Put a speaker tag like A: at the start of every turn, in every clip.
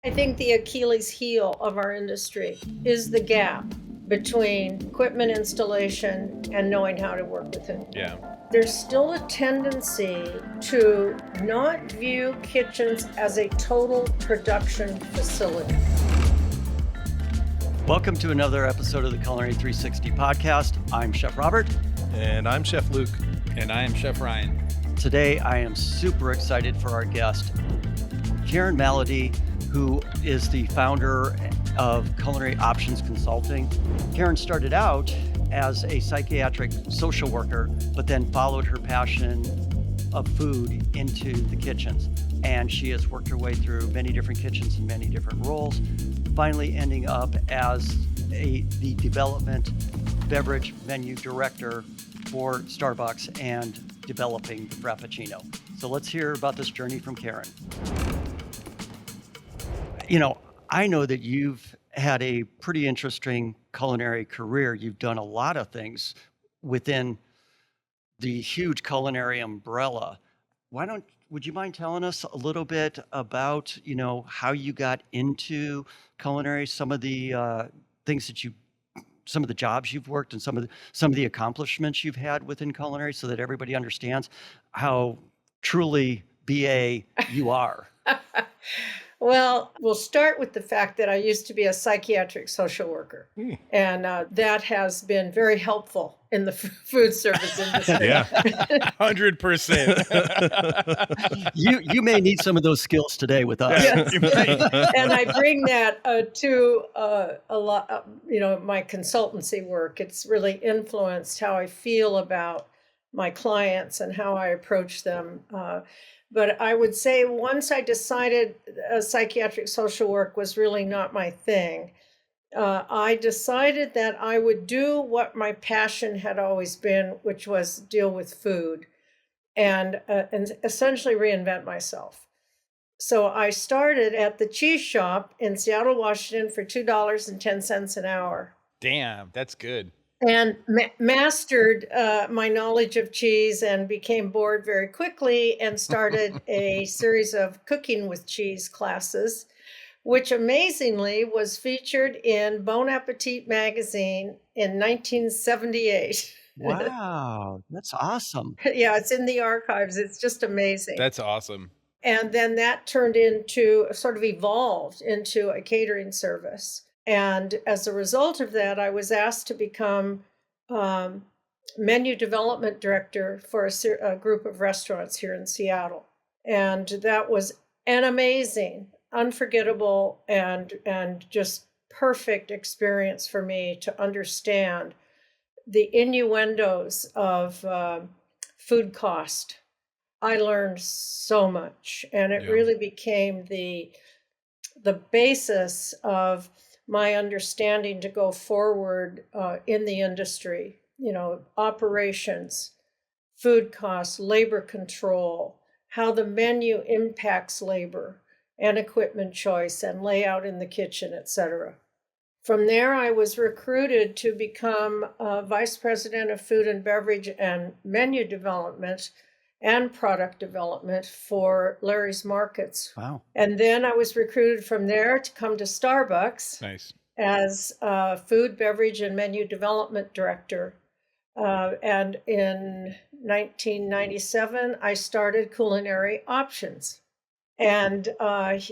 A: I think the Achilles heel of our industry is the gap between equipment installation and knowing how to work with it.
B: Yeah.
A: There's still a tendency to not view kitchens as a total production facility.
C: Welcome to another episode of the Culinary 360 podcast. I'm Chef Robert.
D: And I'm Chef Luke.
B: And I am Chef Ryan.
C: Today, I am super excited for our guest, Karen Malody, who is the founder of Culinary Options Consulting. Karen started out as a psychiatric social worker, but then followed her passion of food into the kitchens. And she has worked her way through many different kitchens in many different roles, finally ending up as the development beverage menu director for Starbucks and developing the Frappuccino. So let's hear about this journey from Karen. You know, I know that you've had a pretty interesting culinary career. You've done a lot of things within the huge culinary umbrella. Would you mind telling us a little bit about, how you got into culinary, some of the some of the jobs you've worked and some of the accomplishments you've had within culinary, so that everybody understands how truly BA you are?
A: Well, we'll start with the fact that I used to be a psychiatric social worker, and that has been very helpful in the food service industry.
D: Yeah.
B: 100%.
C: You may need some of those skills today with us.
A: Yes.
B: You might.
A: And I bring that to a lot, my consultancy work. It's really influenced how I feel about my clients and how I approach them. But I would say once I decided psychiatric social work was really not my thing, I decided that I would do what my passion had always been, which was deal with food and essentially reinvent myself. So I started at the cheese shop in Seattle, Washington for $2.10 an hour.
B: Damn, that's good.
A: And mastered my knowledge of cheese and became bored very quickly and started a series of cooking with cheese classes, which amazingly was featured in Bon Appetit magazine in 1978.
C: Wow, that's awesome.
A: Yeah, it's in the archives. It's just amazing.
B: That's awesome.
A: And then that turned into, sort of evolved into a catering service. And as a result of that, I was asked to become menu development director for a group of restaurants here in Seattle. And that was an amazing, unforgettable, and just perfect experience for me to understand the innuendos of food cost. I learned so much, and it really became the basis of my understanding to go forward in the industry, operations, food costs, labor control, how the menu impacts labor and equipment choice and layout in the kitchen, etc. From there, I was recruited to become vice president of food and beverage and menu development and product development for Larry's Markets.
C: Wow.
A: And then I was recruited from there to come to Starbucks
B: Nice.
A: as food, beverage, and menu development director. And in 1997, I started Culinary Options. And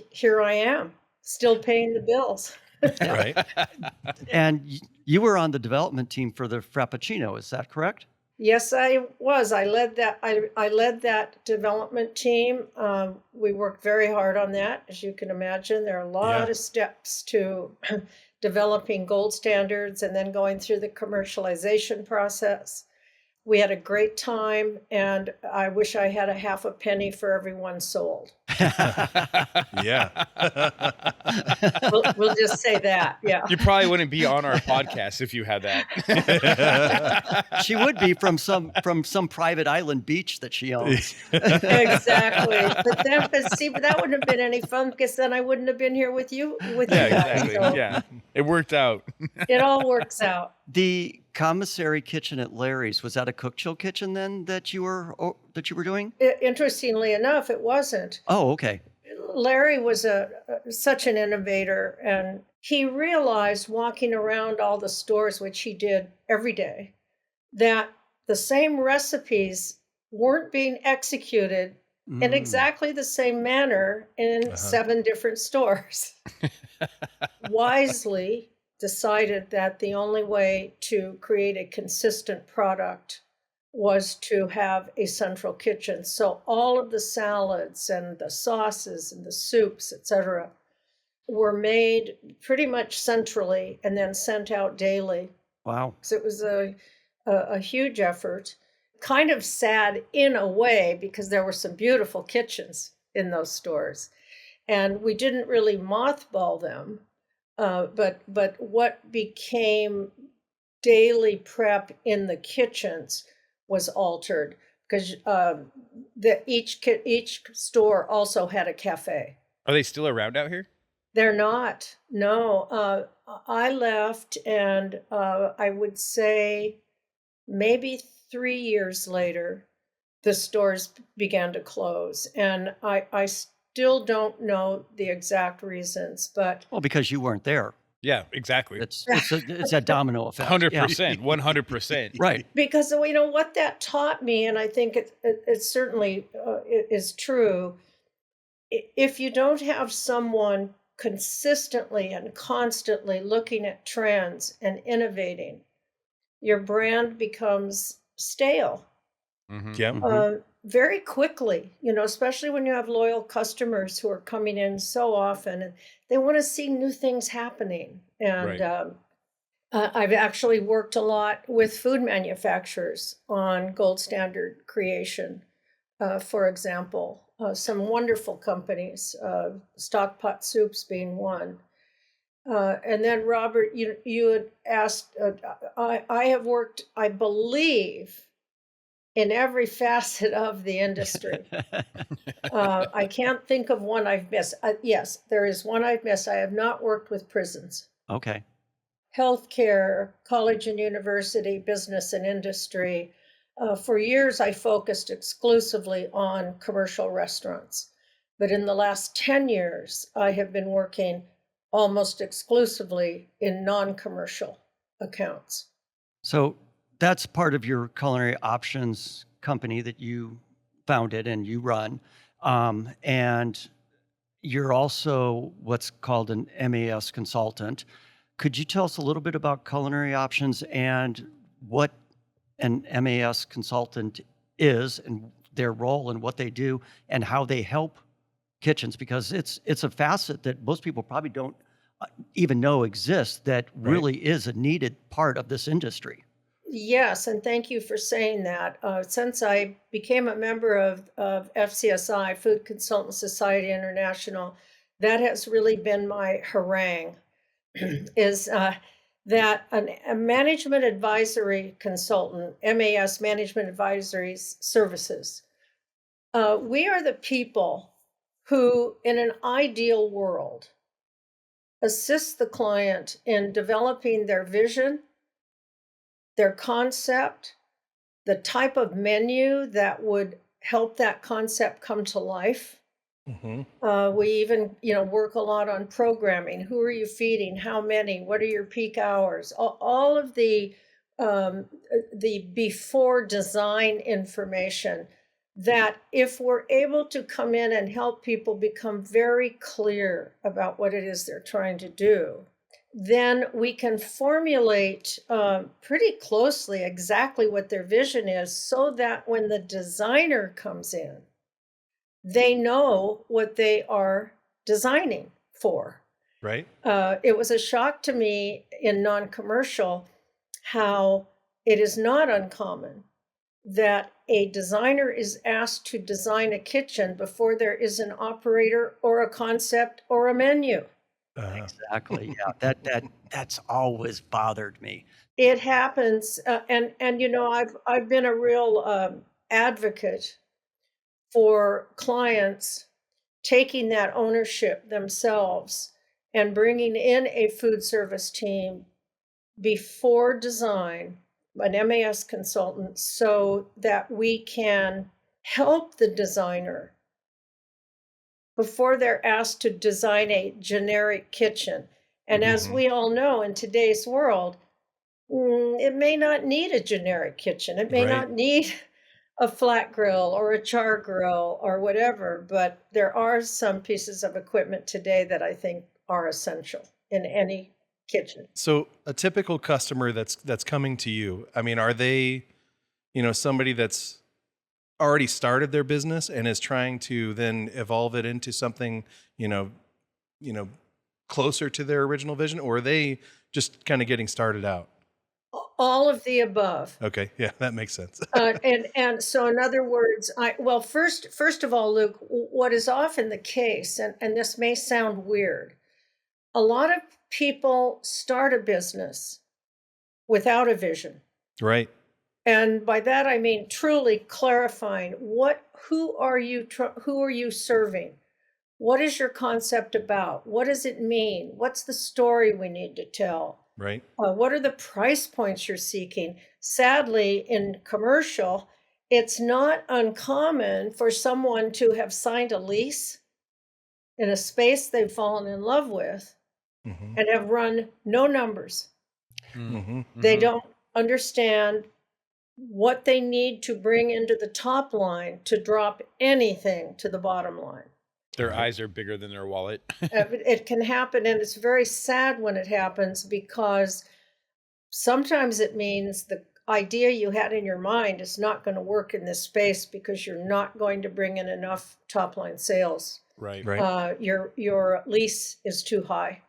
A: here I am, still paying the bills.
D: Right.
C: And you were on the development team for the Frappuccino, is that correct?
A: Yes, I was. I led that. I led that development team. We worked very hard on that, as you can imagine. There are a lot of steps to developing gold standards and then going through the commercialization process. We had a great time, and I wish I had a half a penny for every one sold.
D: Yeah.
A: We'll just say that. Yeah.
B: You probably wouldn't be on our podcast if you had that.
C: She would be from some private island beach that she owns.
A: Exactly. But that wouldn't have been any fun, because then I wouldn't have been here with you.
B: Yeah,
A: you guys.
B: exactly.
A: So
B: Yeah, it worked out.
A: it all works out.
C: The commissary kitchen at Larry's, was that a cook chill kitchen then that you were doing?
A: Interestingly enough, it wasn't.
C: Oh, okay.
A: Larry was such an innovator, and he realized walking around all the stores, which he did every day, that the same recipes weren't being executed in
C: Mm.
A: exactly the same manner in
D: Uh-huh.
A: 7 different stores. Wisely decided that the only way to create a consistent product was to have a central kitchen. So all of the salads and the sauces and the soups, etc., were made pretty much centrally and then sent out daily.
C: Wow.
A: So it was a huge effort. Kind of sad in a way because there were some beautiful kitchens in those stores, and we didn't really mothball them. But what became daily prep in the kitchens was altered because each store also had a cafe.
B: Are they still around out here?
A: They're not. No, I left, and I would say maybe 3 years later, the stores began to close, and I still don't know the exact reasons, but
C: Well, because you weren't there.
B: Yeah, exactly.
C: It's a domino effect. Yeah.
B: 100%, 100%.
C: Right.
A: because what that taught me, and I think it certainly is true. If you don't have someone consistently and constantly looking at trends and innovating, your brand becomes stale
B: Mhm.
D: Yep.
A: very quickly, especially when you have loyal customers who are coming in so often and they want to see new things happening. And
B: Right.
A: I've actually worked a lot with food manufacturers on gold standard creation. For example, some wonderful companies, Stockpot Soups being one. And then, Robert, you had asked, I have worked, I believe, in every facet of the industry. I can't think of one I've missed. Yes, there is one I've missed. I have not worked with prisons,
C: Okay.
A: healthcare, college and university, business and industry. For years, I focused exclusively on commercial restaurants. But in the last 10 years, I have been working almost exclusively in non-commercial accounts.
C: So that's part of your culinary options company that you founded and you run. And you're also what's called an MAS consultant. Could you tell us a little bit about culinary options and what an MAS consultant is and their role and what they do and how they help kitchens? Because it's a facet that most people probably don't even know exists that
D: Right.
C: really is a needed part of this industry.
A: Yes, and thank you for saying that. Since I became a member of FCSI, Food Consultant Society International, that has really been my harangue, is that a management advisory consultant, MAS Management Advisory Services, we are the people who, in an ideal world, assist the client in developing their vision, their concept, the type of menu that would help that concept come to life.
D: hmm
A: We even, work a lot on programming. Who are you feeding? How many? What are your peak hours? All of the before design information that if we're able to come in and help people become very clear about what it is they're trying to do, then we can formulate pretty closely exactly what their vision is so that when the designer comes in, they know what they are designing for.
D: Right.
A: It was a shock to me in non-commercial how it is not uncommon that a designer is asked to design a kitchen before there is an operator or a concept or a menu.
C: Exactly. Yeah. That's always bothered me.
A: It happens, and I've been a real advocate for clients taking that ownership themselves and bringing in a food service team before design, an MAS consultant, so that we can help the designer before they're asked to design a generic kitchen. And as
D: Mhm.
A: we all know, in today's world, it may not need a generic kitchen. It may
D: Right.
A: not need a flat grill or a char grill or whatever, but there are some pieces of equipment today that I think are essential in any kitchen.
D: So a typical customer that's coming to you, I mean, are they, somebody that's already started their business and is trying to then evolve it into something, you know, you know, closer to their original vision, or are they just kind of getting started out?
A: All of the above.
D: Okay, yeah, that makes sense.
A: And so in other words, first of all, Luke, what is often the case, and this may sound weird, a lot of people start a business without a vision.
D: Right.
A: And by that I mean truly clarifying who are you serving? What is your concept about? What does it mean? What's the story we need to tell?
D: Right.
A: What are the price points you're seeking? Sadly, in commercial, it's not uncommon for someone to have signed a lease in a space they've fallen in love with
D: Mm-hmm.
A: and have run no numbers.
D: Mm-hmm.
A: They don't understand what they need to bring into the top line to drop anything to the bottom line.
B: Their
D: Right.
B: eyes are bigger than their wallet.
A: It can happen, and it's very sad when it happens because sometimes it means the idea you had in your mind is not going to work in this space because you're not going to bring in enough top line sales.
B: Right.
D: Right.
A: Your lease is too high.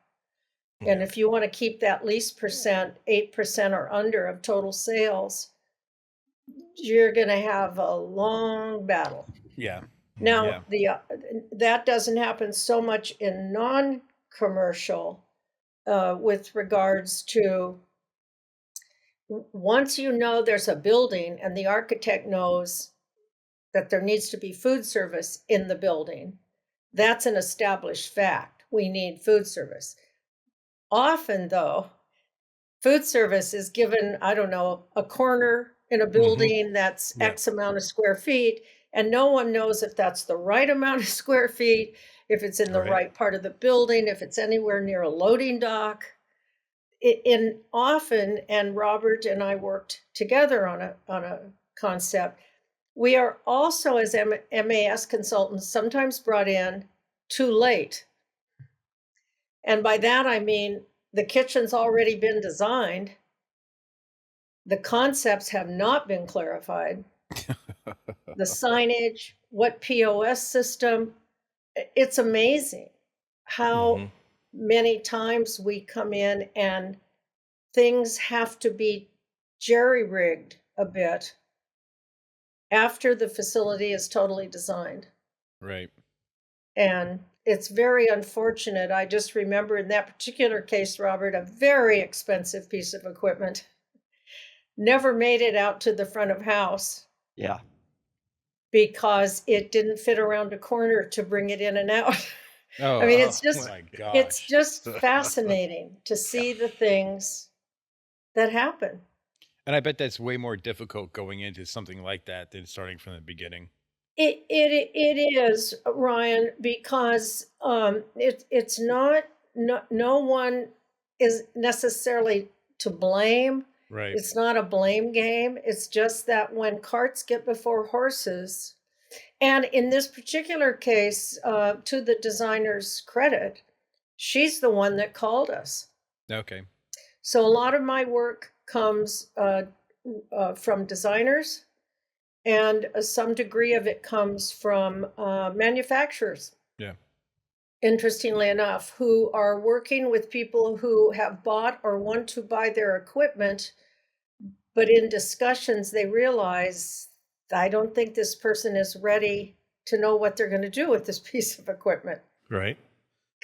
A: And
D: Yeah.
A: if you want to keep that lease percent 8% or under of total sales, you're going to have a long battle.
B: Yeah.
A: Now,
B: Yeah.
A: that doesn't happen so much in non-commercial with regards to once you know there's a building and the architect knows that there needs to be food service in the building, that's an established fact. We need food service. Often, though, food service is given, I don't know, a corner in a
D: Mm-hmm.
A: building that's
D: Yeah.
A: X amount of square feet, and no one knows if that's the right amount of square feet, if it's in the
D: Right.
A: right part of the building, if it's anywhere near a loading dock. In often, and Robert and I worked together on a concept. We are also, as MAS consultants, sometimes brought in too late. And by that, I mean the kitchen's already been designed. The concepts have not been clarified. The signage, what POS system. It's amazing how
D: Mm-hmm.
A: many times we come in and things have to be jerry-rigged a bit after the facility is totally designed.
B: Right.
A: And it's very unfortunate. I just remember in that particular case, Robert, a very expensive piece of equipment never made it out to the front of house
C: Yeah.
A: because it didn't fit around a corner to bring it in and out.
B: Oh,
A: I mean,
B: oh my
A: it's
B: gosh.
A: just fascinating to see the things that happen.
B: And I bet that's way more difficult going into something like that than starting from the beginning.
A: It is, Ryan, because it's not no one is necessarily to blame.
B: Right.
A: It's not a blame game. It's just that when carts get before horses, and in this particular case, to the designer's credit, she's the one that called us.
B: Okay.
A: So a lot of my work comes from designers, and some degree of it comes from manufacturers,
B: Yeah.
A: interestingly enough, who are working with people who have bought or want to buy their equipment, but in discussions they realize, I don't think this person is ready to know what they're going to do with this piece of equipment.
D: Right.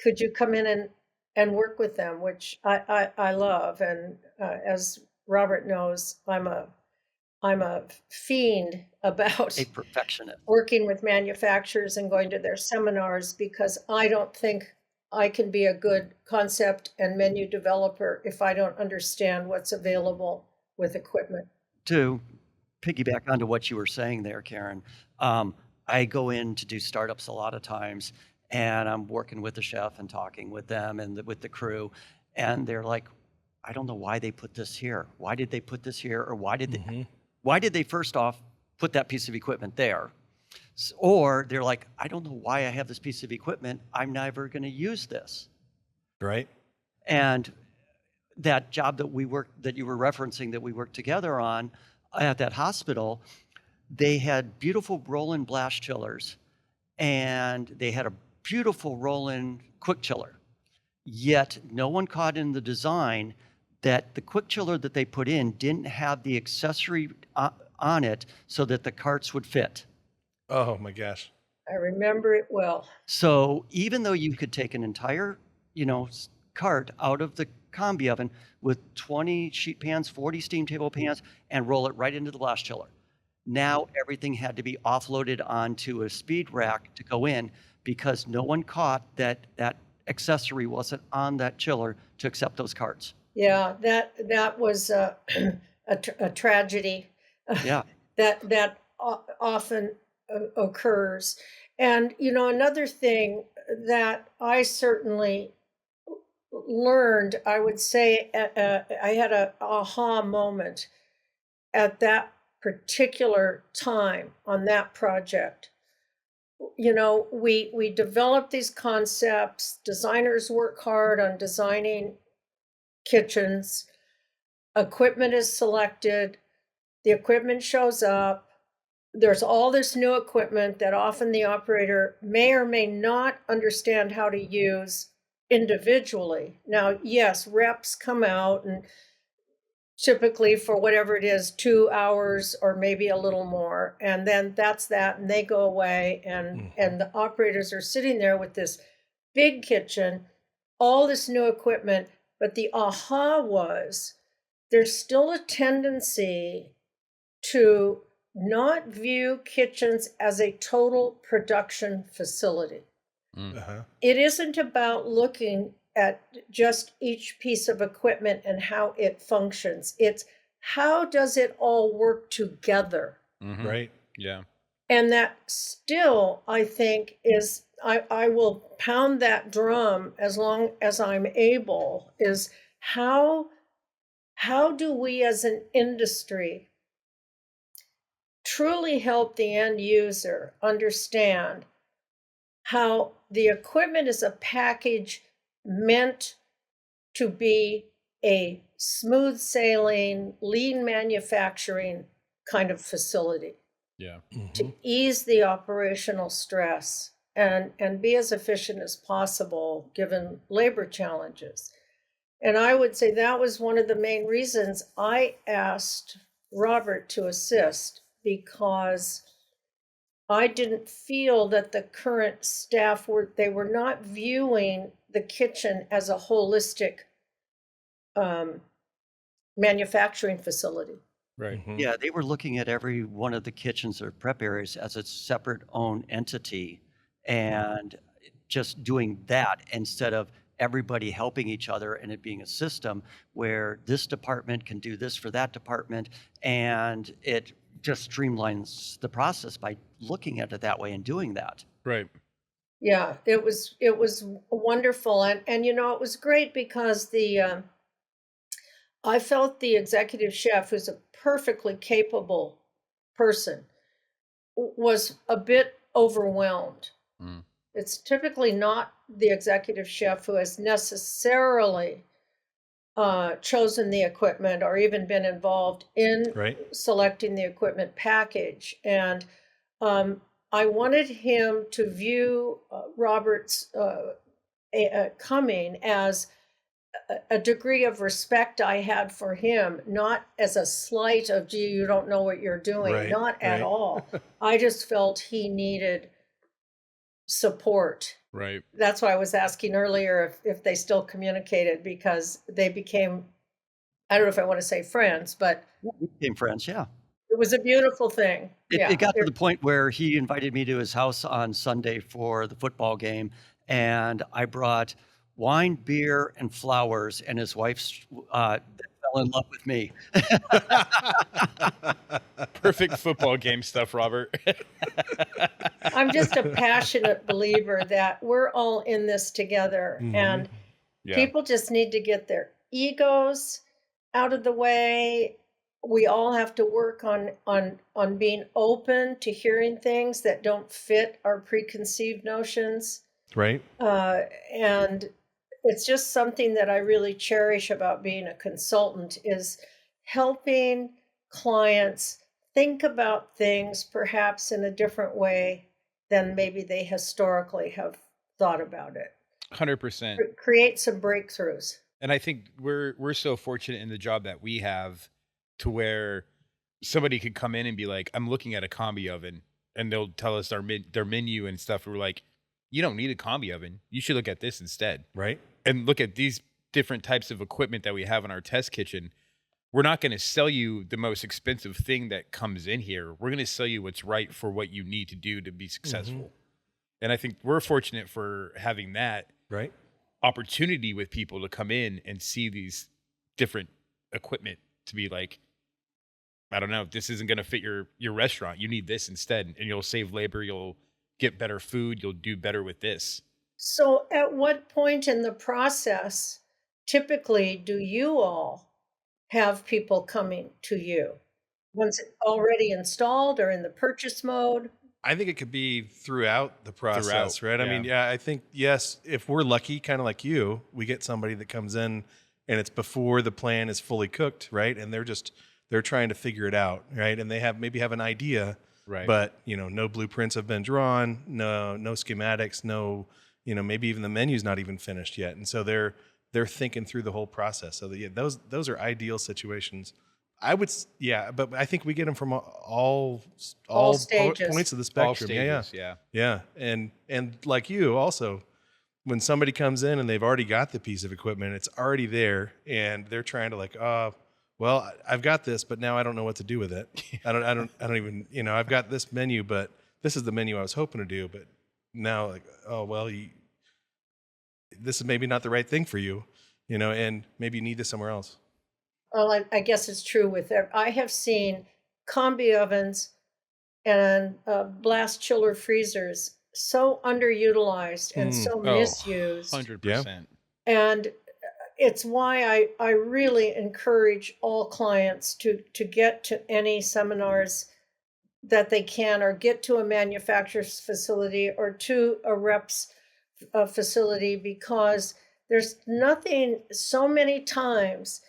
A: Could you come in and work with them, which I love. And as Robert knows, I'm a fiend about
C: A perfectionist.
A: working with manufacturers and going to their seminars because I don't think I can be a good concept and menu developer if I don't understand what's available with equipment.
C: To piggyback onto what you were saying there, Karen, I go in to do startups a lot of times, and I'm working with the chef and talking with them and with the crew, and they're like, I don't know why they put this here. Why did they put this here? Or why did they first off put that piece of equipment there? Or they're like, I don't know why I have this piece of equipment. I'm never going to use this.
D: Right.
C: And that job that you were referencing, that we worked together on at that hospital, they had beautiful roll-in blast chillers, and they had a beautiful roll-in quick chiller. Yet no one caught in the design that the quick chiller that they put in didn't have the accessory on it so that the carts would fit.
D: Oh my gosh.
A: I remember it well.
C: So even though you could take an entire, cart out of the combi oven with 20 sheet pans, 40 steam table pans, and roll it right into the blast chiller, now everything had to be offloaded onto a speed rack to go in because no one caught that accessory wasn't on that chiller to accept those carts.
A: Yeah, that was a tragedy.
C: Yeah.
A: that often occurs. And another thing that I certainly learned, I would say, I had a aha moment at that particular time on that project. We develop these concepts. Designers work hard on designing kitchens. Equipment is selected. The equipment shows up. There's all this new equipment that often the operator may or may not understand how to use individually. Now, yes, reps come out, and typically for whatever it is, 2 hours or maybe a little more, and then that's that, and they go away, and the operators are sitting there with this big kitchen, all this new equipment. But the aha was, there's still a tendency to not view kitchens as a total production facility.
D: Uh-huh.
A: It isn't about looking at just each piece of equipment and how it functions. It's how does it all work together?
B: Mm-hmm.
D: Right.
B: Yeah.
A: And that still, I think, is, I will pound that drum as long as I'm able, is how do we as an industry truly help the end user understand how the equipment is a package meant to be a smooth sailing, lean manufacturing kind of facility,
B: Yeah.
A: to ease the operational stress and be as efficient as possible given labor challenges. And I would say that was one of the main reasons I asked Robert to assist, because I didn't feel that the current staff were not viewing the kitchen as a holistic manufacturing facility.
B: Right.
C: Yeah, they were looking at every one of the kitchens or prep areas as a separate own entity and just doing that instead of everybody helping each other and it being a system where this department can do this for that department, and it just streamlines the process by looking at it that way and doing that.
B: Right.
A: Yeah, it was wonderful, and it was great because I felt the executive chef, who's a perfectly capable person, was a bit overwhelmed.
B: Mm.
A: It's typically not the executive chef who has necessarily chosen the equipment or even been involved in
D: Right.
A: selecting the equipment package. And I wanted him to view Robert's coming as a degree of respect I had for him, not as a slight of, gee, you don't know what you're doing,
D: Right,
A: not at
D: right.
A: all. I just felt he needed support.
B: Right.
A: That's why I was asking earlier if they still communicated, because they became, I don't know if I want to say friends, but
C: We became friends, yeah.
A: it was a beautiful thing.
C: It got to the point where he invited me to his house on Sunday for the football game, and I brought wine, beer, and flowers, and his wife's fell in love with me.
B: Perfect football game stuff, Robert.
A: I'm just a passionate believer that we're all in this together, and
B: Yeah.
A: people just need to get their egos out of the way. We all have to work on being open to hearing things that don't fit our preconceived notions.
D: Right.
A: And it's just something that I really cherish about being a consultant is helping clients think about things perhaps in a different way than maybe they historically have thought about it.
B: 100%.
A: Create some breakthroughs.
B: And I think we're so fortunate in the job that we have to where somebody could come in and be like, I'm looking at a combi oven, and they'll tell us their menu and stuff. We're like, you don't need a combi oven. You should look at this instead.
D: Right.
B: And look at these different types of equipment that we have in our test kitchen. We're not going to sell you the most expensive thing that comes in here. We're going to sell you what's right for what you need to do to be successful. And I think we're fortunate for having that
D: Right.
B: opportunity with people to come in and see these different equipment to be like, I don't know, this isn't going to fit your restaurant. You need this instead, and you'll save labor. You'll get better food. You'll do better with this.
A: So, at what point in the process, typically, do you all have people coming to you? Once it's already installed or in the purchase mode?
D: I think it could be throughout the process, right? I
B: yeah.
D: mean, yeah, I think, yes, if we're lucky, kind of like you, we get somebody that comes in and it's before the plan is fully cooked, right? And they're trying to figure it out, right? And they maybe have an idea,
B: Right.
D: but, no blueprints have been drawn, no schematics, no, maybe even the menu's not even finished yet. And so they're thinking through the whole process. So yeah, those are ideal situations. But I think we get them from all
A: stages.
D: points of the
B: All
D: spectrum.
B: stages,
D: Yeah. And like you also, when somebody comes in and they've already got the piece of equipment, it's already there, and they're trying to like, well, I've got this, but now I don't know what to do with it. I don't even, I've got this menu, but this is the menu I was hoping to do, but now like, oh, well, this is maybe not the right thing for you, and maybe you need this somewhere else.
A: Well, I guess it's true with I have seen combi ovens and blast chiller freezers so underutilized and so misused.
B: 100%.
A: And it's why I really encourage all clients to get to any seminars that they can, or get to a manufacturer's facility or to a rep's facility, because there's nothing so many times,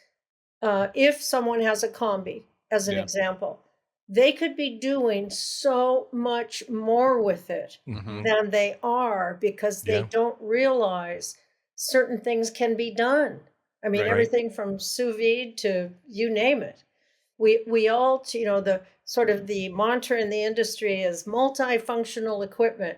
A: if someone has a combi, as an
B: Yeah.
A: example, they could be doing so much more with it than they are, because they
D: Yeah.
A: don't realize certain things can be done. I mean,
B: Right.
A: everything from sous vide to you name it. We all, the sort of the mantra in the industry is multifunctional equipment.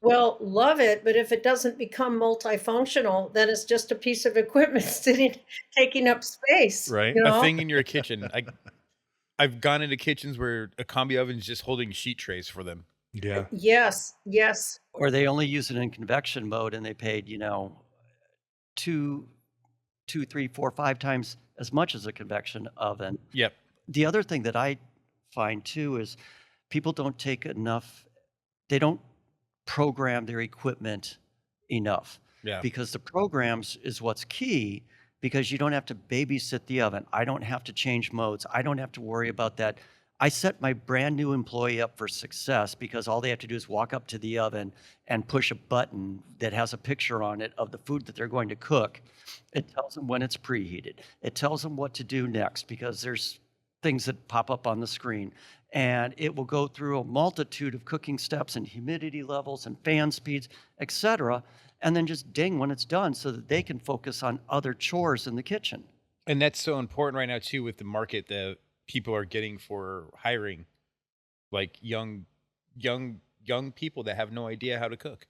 A: Well, love it, but if it doesn't become multifunctional, then it's just a piece of equipment sitting, taking up space.
D: Right.
B: A thing in your kitchen. I've gone into kitchens where a combi oven is just holding sheet trays for them.
D: Yeah.
A: Yes, yes.
C: Or they only use it in convection mode, and they paid, 2, 3, 4, 5 times as much as a convection oven.
B: Yep.
C: The other thing that I find too is people don't they don't program their equipment enough.
B: Yeah.
C: Because the programs is what's key, because you don't have to babysit the oven. I don't have to change modes. I don't have to worry about that. I set my brand new employee up for success because all they have to do is walk up to the oven and push a button that has a picture on it of the food that they're going to cook. It tells them when it's preheated. It tells them what to do next, because there's things that pop up on the screen. And it will go through a multitude of cooking steps and humidity levels and fan speeds, etc., and then just ding when it's done, so that they can focus on other chores in the kitchen.
B: And that's so important right now too, with the market that people are getting for hiring, like young people that have no idea how to cook.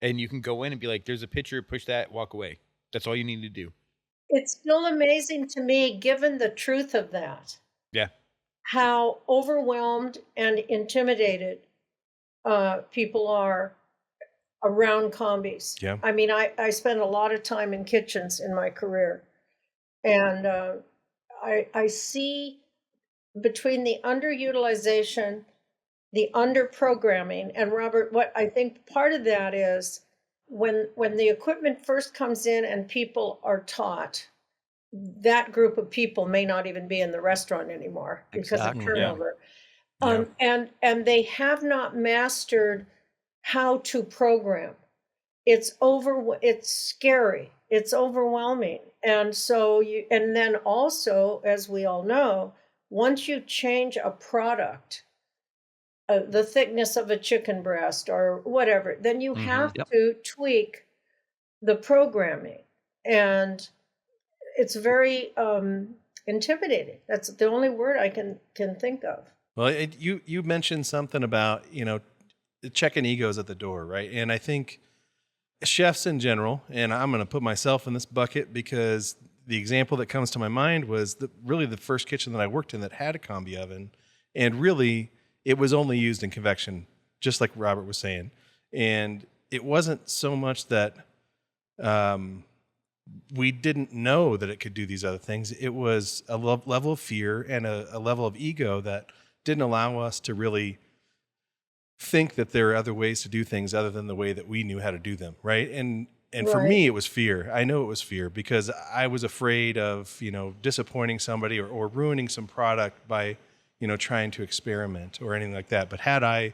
B: And you can go in and be like, there's a picture, push that, walk away. That's all you need to do.
A: It's still amazing to me, given the truth of that,
B: Yeah.
A: how overwhelmed and intimidated people are around combis.
D: Yeah.
A: I mean, I spent a lot of time in kitchens in my career, and I see between the underutilization, the underprogramming, and Robert, what I think part of that is when the equipment first comes in and people are taught, that group of people may not even be in the restaurant anymore because of
C: Exactly.
B: Yeah.
A: turnover.
D: Yeah.
A: And they have not mastered how to program. It's scary. It's overwhelming. And so and then also, as we all know, once you change a product, the thickness of a chicken breast or whatever, then you have
C: Yep.
A: to tweak the programming. And it's very intimidating. That's the only word I can think of.
D: Well, you mentioned something about, checking egos at the door, right? And I think chefs in general, and I'm going to put myself in this bucket because the example that comes to my mind was really the first kitchen that I worked in that had a combi oven, and really it was only used in convection, just like Robert was saying. And it wasn't so much that we didn't know that it could do these other things. It was a level of fear and a level of ego that didn't allow us to really think that there are other ways to do things other than the way that we knew how to do them, right? And for
A: Right.
D: me, it was fear. I know it was fear because I was afraid of, disappointing somebody or ruining some product by, trying to experiment or anything like that. But had I,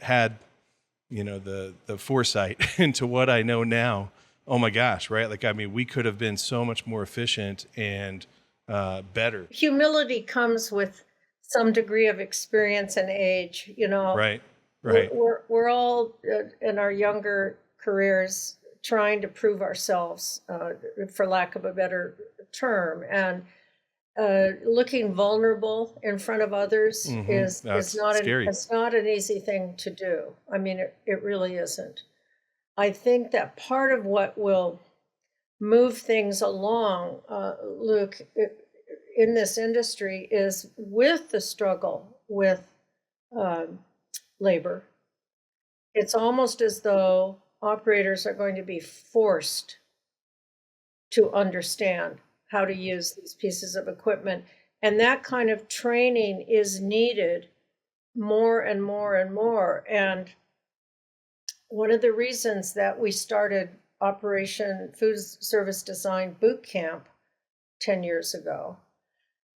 D: had, the foresight into what I know now, oh my gosh, right? Like, I mean, we could have been so much more efficient and better.
A: Humility comes with some degree of experience and age.
D: Right, right.
A: We're all in our younger careers trying to prove ourselves, for lack of a better term, and looking vulnerable in front of others is
D: That's
A: not
D: scary.
A: it's not an easy thing to do. I mean, it really isn't. I think that part of what will move things along, Luke, in this industry is with the struggle with labor. It's almost as though operators are going to be forced to understand how to use these pieces of equipment. And that kind of training is needed more and more and more. And one of the reasons that we started Operation Food Service Design Boot Camp 10 years ago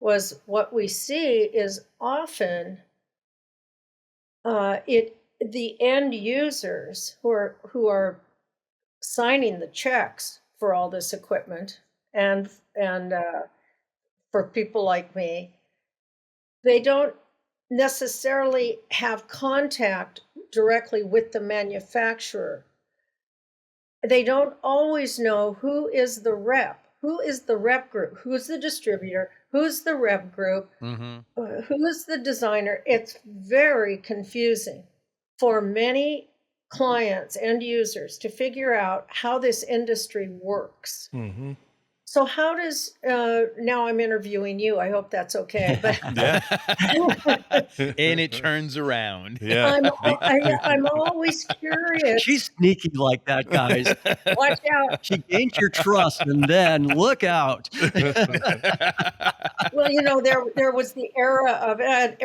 A: was what we see is often the end users who are signing the checks for all this equipment and for people like me, they don't necessarily have contact directly with the manufacturer. They don't always know who is the rep group, who's the distributor, who's the rep group, who is the designer. It's very confusing for many clients and users to figure out how this industry works.
D: Mm-hmm.
A: So how does, now I'm interviewing you, I hope that's okay, but
D: Yeah.
B: And it turns around.
D: Yeah.
A: I'm always curious.
C: She's sneaky like that, guys.
A: Watch out.
C: She gains your trust, and then look out.
A: Well, there was the era of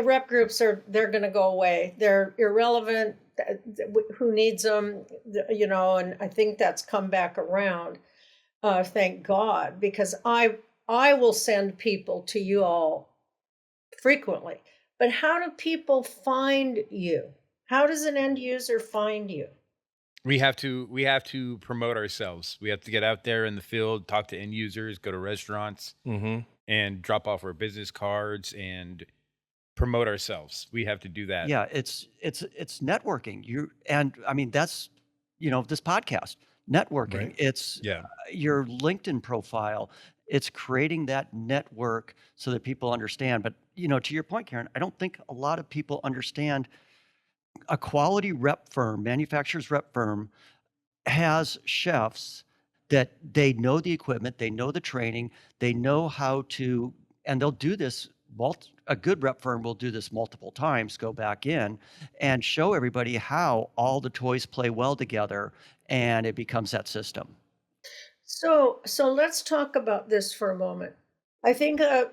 A: rep groups they're going to go away. They're irrelevant. Who needs them? And I think that's come back around. Thank God, because I will send people to you all frequently. But how do people find you? How does an end user find you?
B: We have to promote ourselves. We have to get out there in the field, talk to end users, go to restaurants,
D: Mm-hmm.
B: and drop off our business cards and promote ourselves. We have to do that.
C: Yeah, it's networking. I mean, that's this podcast networking.
D: Right.
C: It's
B: Yeah.
C: your LinkedIn profile. It's creating that network so that people understand. But to your point, Karen, I don't think a lot of people understand a quality rep firm, manufacturer's rep firm, has chefs that they know the equipment, they know the training, they know how to, and they'll do this. A good rep firm will do this multiple times, go back in and show everybody how all the toys play well together, and it becomes that system.
A: So let's talk about this for a moment. I think a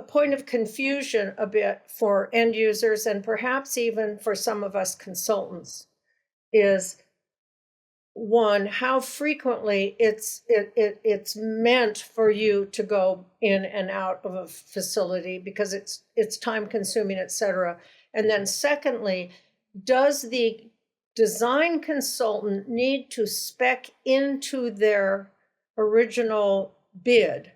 A: point of confusion a bit for end users and perhaps even for some of us consultants is one, how frequently it's meant for you to go in and out of a facility because it's time consuming, et cetera. And then secondly, does the design consultant need to spec into their original bid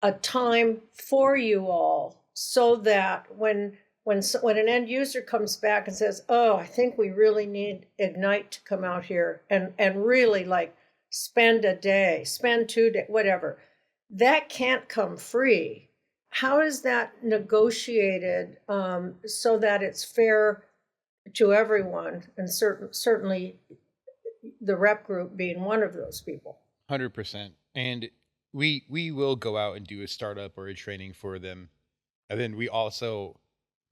A: a time for you all so that when an end user comes back and says, "Oh, I think we really need Ignite to come out here and really like spend a day, spend 2 days, whatever," that can't come free. How is that negotiated so that it's fair to everyone, and certainly the rep group being one of those people?
B: 100%. And we will go out and do a startup or a training for them. And then we also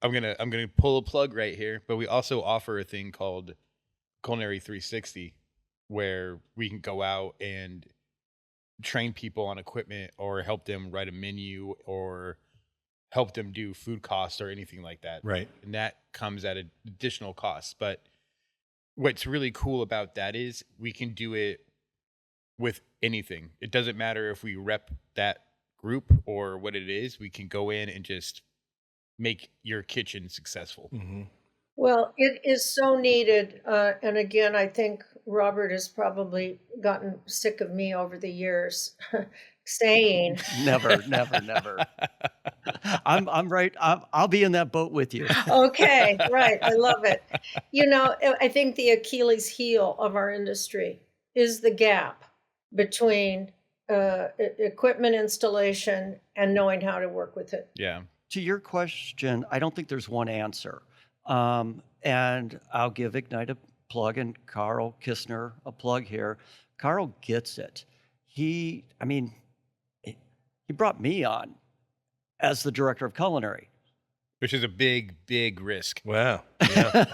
B: I'm gonna pull a plug right here, but we also offer a thing called Culinary 360 where we can go out and train people on equipment or help them write a menu or help them do food costs or anything like that.
D: Right.
B: And that comes at an additional cost. But what's really cool about that is we can do it with anything. It doesn't matter if we rep that group or what it is. We can go in and just make your kitchen successful.
D: Mm-hmm.
A: Well, it is so needed. And again, I think Robert has probably gotten sick of me over the years saying,
C: Never. I'm right. I'll be in that boat with you.
A: okay, right, I love it. I think the Achilles heel of our industry is the gap between equipment installation and knowing how to work with it.
B: Yeah.
C: To your question, I don't think there's one answer. And I'll give Ignite a plug and Carl Kistner a plug here. Carl gets it. He brought me on as the director of culinary.
B: Which is a big, big risk.
D: Wow. Yeah.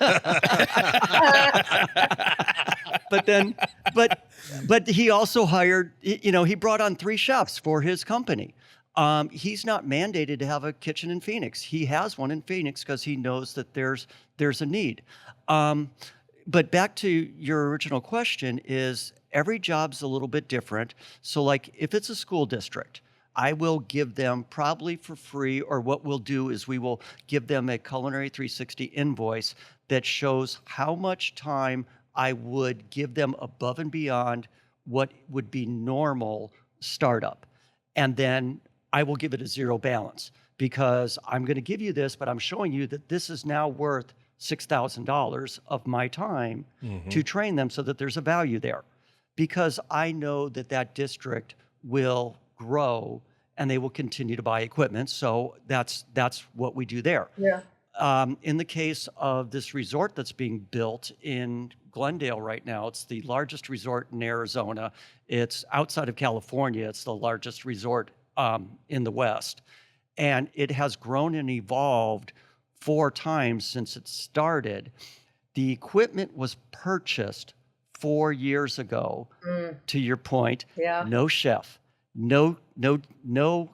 C: But he also hired, he brought on 3 chefs for his company. He's not mandated to have a kitchen in Phoenix. He has one in Phoenix because he knows that there's a need. But back to your original question is every job's a little bit different. So like if it's a school district, I will give them probably for free, or what we'll do is we will give them a Culinary 360 invoice that shows how much time I would give them above and beyond what would be normal startup. And then I will give it a zero balance because I'm going to give you this, but I'm showing you that this is now worth $6,000 of my time to train them so that there's a value there. Because I know that that district will grow and they will continue to buy equipment. So that's what we do there.
A: Yeah.
C: In the case of this resort that's being built in Glendale right now, it's the largest resort in Arizona. It's outside of California. It's the largest resort in the West. And it has grown and evolved 4 times since it started. The equipment was purchased 4 years ago, to your point.
A: Yeah.
C: No chef, no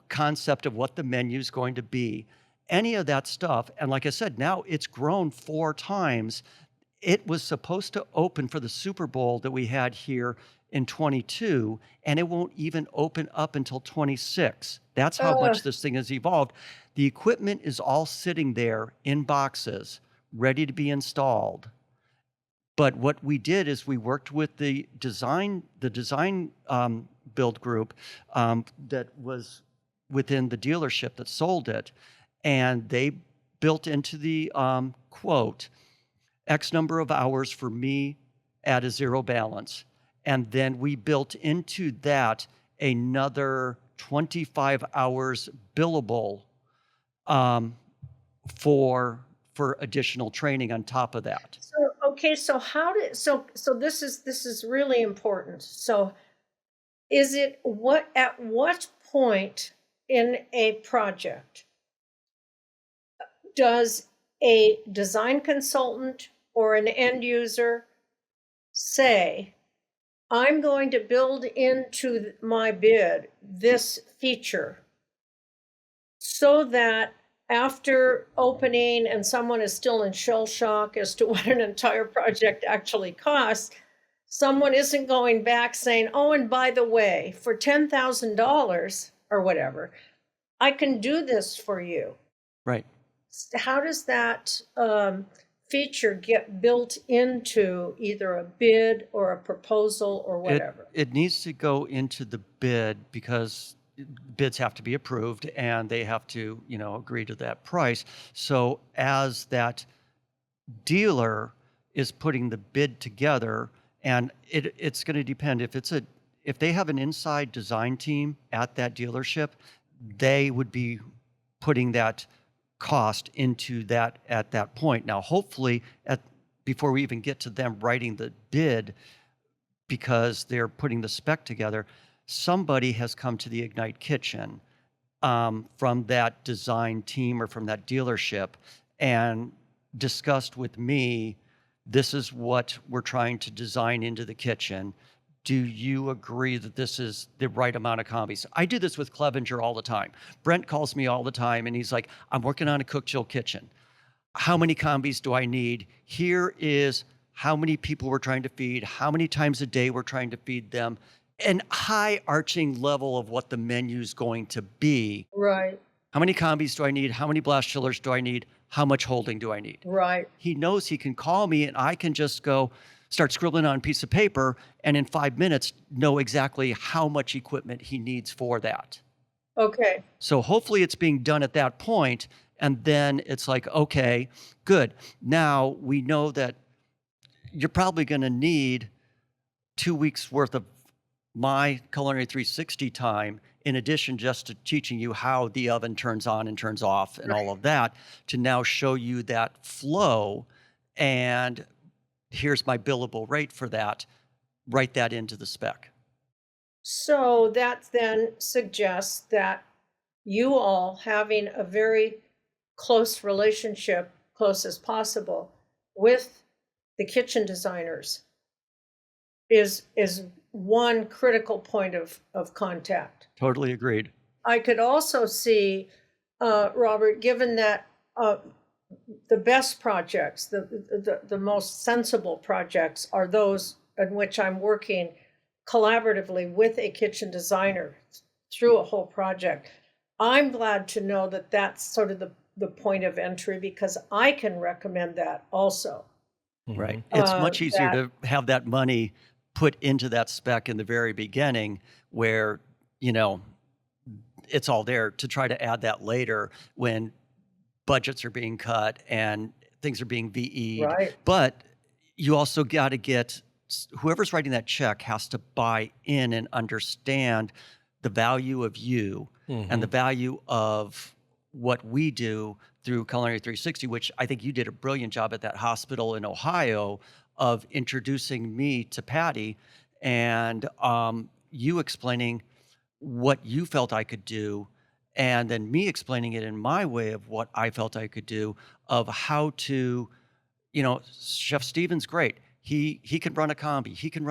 C: concept of what the menu is going to be, any of that stuff. And like I said, now it's grown 4 times. It was supposed to open for the Super Bowl that we had here in 22, and it won't even open up until 26. That's how much this thing has evolved. The equipment is all sitting there in boxes, ready to be installed. But what we did is we worked with the design build group that was within the dealership that sold it, and they built into the quote X number of hours for me at a zero balance. And then we built into that another 25 hours billable for additional training on top of that.
A: So this is really important. So at what point in a project does a design consultant or an end user say, I'm going to build into my bid this feature so that after opening and someone is still in shell shock as to what an entire project actually costs, someone isn't going back saying, oh, and by the way, for $10,000 or whatever, I can do this for you.
C: Right.
A: How does that feature get built into either a bid or a proposal or whatever?
C: It needs to go into the bid because bids have to be approved and they have to, agree to that price. So as that dealer is putting the bid together, and it's going to depend if they have an inside design team at that dealership, they would be putting that cost into that at that point. Now, hopefully, before we even get to them writing the bid, because they're putting the spec together, somebody has come to the Ignite Kitchen from that design team or from that dealership and discussed with me, this is what we're trying to design into the kitchen. Do you agree that this is the right amount of combis? I do this with Clevenger all the time. Brent calls me all the time and he's like, I'm working on a cook chill kitchen. How many combis do I need? Here is how many people we're trying to feed, how many times a day we're trying to feed them, an high arching level of what the menu is going to be.
A: Right.
C: How many combis do I need? How many blast chillers do I need? How much holding do I need?
A: Right.
C: He knows he can call me and I can just go start scribbling on a piece of paper and in 5 minutes know exactly how much equipment he needs for that.
A: Okay.
C: So hopefully it's being done at that point, and then it's like, okay, good. Now we know that you're probably going to need 2 weeks worth of my Culinary 360 time, in addition just to teaching you how the oven turns on and turns off and all of that, to now show you that flow. And here's my billable rate for that. Write that into the spec.
A: So that then suggests that you all having a very close relationship, close as possible, with the kitchen designers is one critical point of contact.
C: Totally agreed.
A: I could also see, Robert, given that the best projects, the most sensible projects are those in which I'm working collaboratively with a kitchen designer through a whole project. I'm glad to know that that's sort of the point of entry, because I can recommend that also.
C: Right. It's much easier
A: that-
C: to have that money put into that spec in the very beginning where, it's all there, to try to add that later when budgets are being cut and things are being VE'd.
A: Right.
C: But you also got to get, whoever's writing that check has to buy in and understand the value of you and the value of what we do through Culinary 360, which I think you did a brilliant job at that hospital in Ohio of introducing me to Patty and you explaining what you felt I could do, and then me explaining it in my way of what I felt I could do, of how to, Chef Steven's great. He can run a combi. He can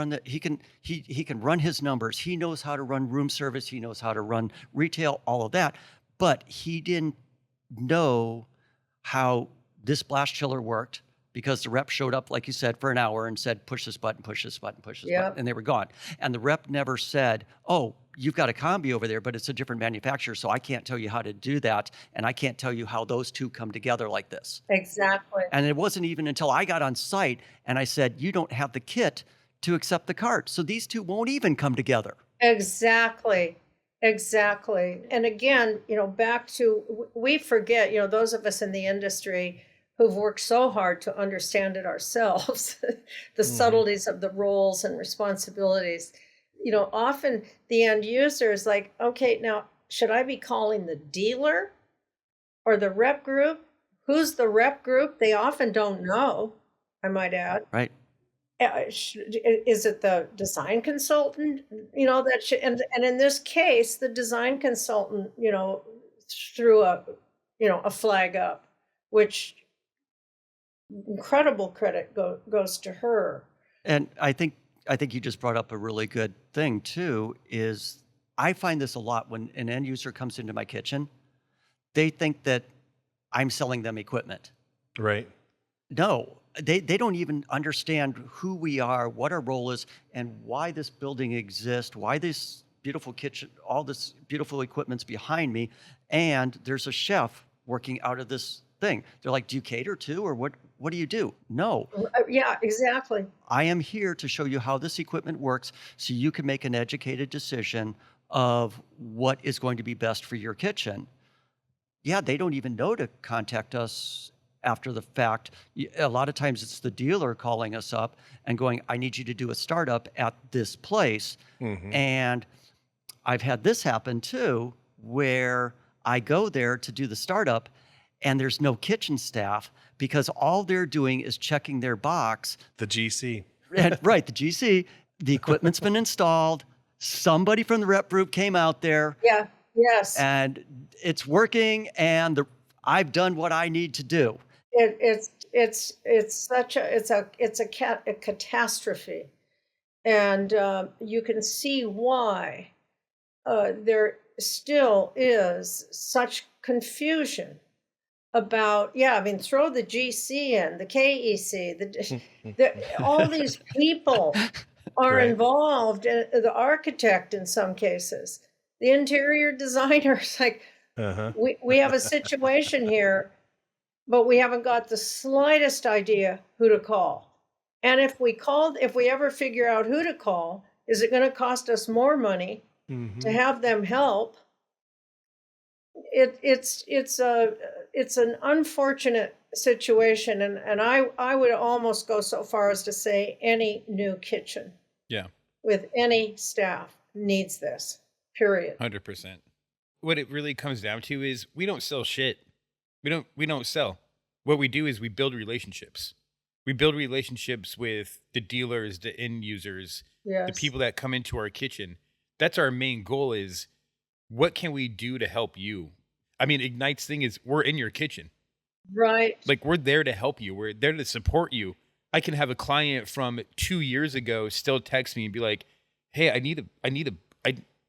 C: run his numbers. He knows how to run room service. He knows how to run retail, all of that. But he didn't know how this blast chiller worked, because the rep showed up, like you said, for an hour and said, push this button, push this button, push this button, and they were gone. And the rep never said, oh, you've got a combi over there, but it's a different manufacturer, so I can't tell you how to do that, and I can't tell you how those two come together like this.
A: Exactly.
C: And it wasn't even until I got on site and I said, you don't have the kit to accept the cart, so these two won't even come together.
A: Exactly. And again, back to, we forget, those of us in the industry who've worked so hard to understand it ourselves, the subtleties of the roles and responsibilities. Often the end user is like, okay, now, should I be calling the dealer or the rep group? Who's the rep group? They often don't know, I might add.
C: Right.
A: Is it the design consultant? That should, and in this case, the design consultant, threw a flag up, which incredible credit goes to her.
C: And I think you just brought up a really good thing too, is I find this a lot when an end user comes into my kitchen. they think that I'm selling them equipment.
D: Right.
C: No, they don't even understand who we are, what our role is, and why this building exists, why this beautiful kitchen, all this beautiful equipment's behind me, and there's a chef working out of this thing. They're like, do you cater to, or what do you do? No,
A: Yeah, exactly.
C: I am here to show you how this equipment works so you can make an educated decision of what is going to be best for your kitchen. Yeah, they don't even know to contact us after the fact. A lot of times it's the dealer calling us up and going, I need you to do a startup at this place. And I've had this happen too, where I go there to do the startup and there's no kitchen staff because all they're doing is checking their box.
D: The GC.
C: And, right, the GC, the equipment's been installed. Somebody from the rep group came out there.
A: Yeah. Yes.
C: And it's working, and I've done what I need to do.
A: It's a catastrophe, and you can see why there still is such confusion about. Yeah, I mean, throw the GC in, the KEC, all these people are
D: Right.
A: involved, the architect in some cases, the interior designers. Like,
D: Uh-huh.
A: we have a situation here, but we haven't got the slightest idea who to call. And if we ever figure out who to call, is it going to cost us more money to have them help? It's an unfortunate situation, and I would almost go so far as to say any new kitchen
B: Yeah,
A: with any staff needs this. Period.
B: 100%. What it really comes down to is we don't sell shit. We don't sell. What we do is we build relationships. We build relationships with the dealers, the end users, the
A: Yes.
B: people that come into our kitchen. That's our main goal, is what can we do to help you? I mean, Ignite's thing is we're in your kitchen.
A: Right.
B: Like, we're there to help you. We're there to support you. I can have a client from 2 years ago still text me and be like, "Hey,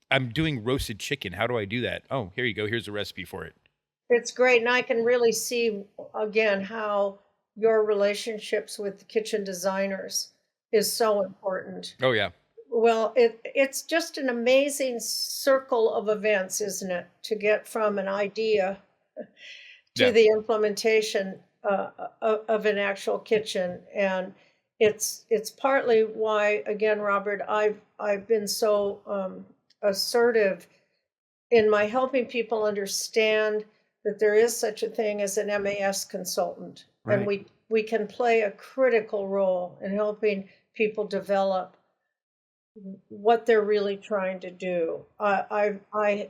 B: I'm doing roasted chicken. How do I do that?" "Oh, here you go. Here's a recipe for it."
A: It's great. And I can really see again how your relationships with the kitchen designers is so important.
B: Oh yeah.
A: Well, it's just an amazing circle of events, isn't it? To get from an idea to
B: Yeah.
A: the implementation of an actual kitchen. And it's partly why, again, Robert, I've been so assertive in my helping people understand that there is such a thing as an MAS consultant, and
C: Right.
A: we can play a critical role in helping people develop what they're really trying to do. I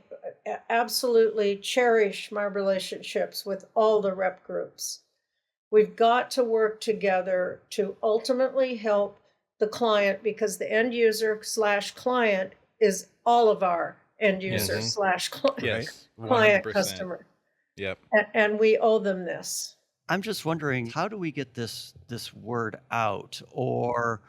A: absolutely cherish my relationships with all the rep groups. We've got to work together to ultimately help the client, because the end user slash client is all of our end user slash client
B: Yes.
A: client
B: 100%.
A: customer,
B: Yep.
A: and we owe them this.
C: I'm just wondering, how do we get this word out? Or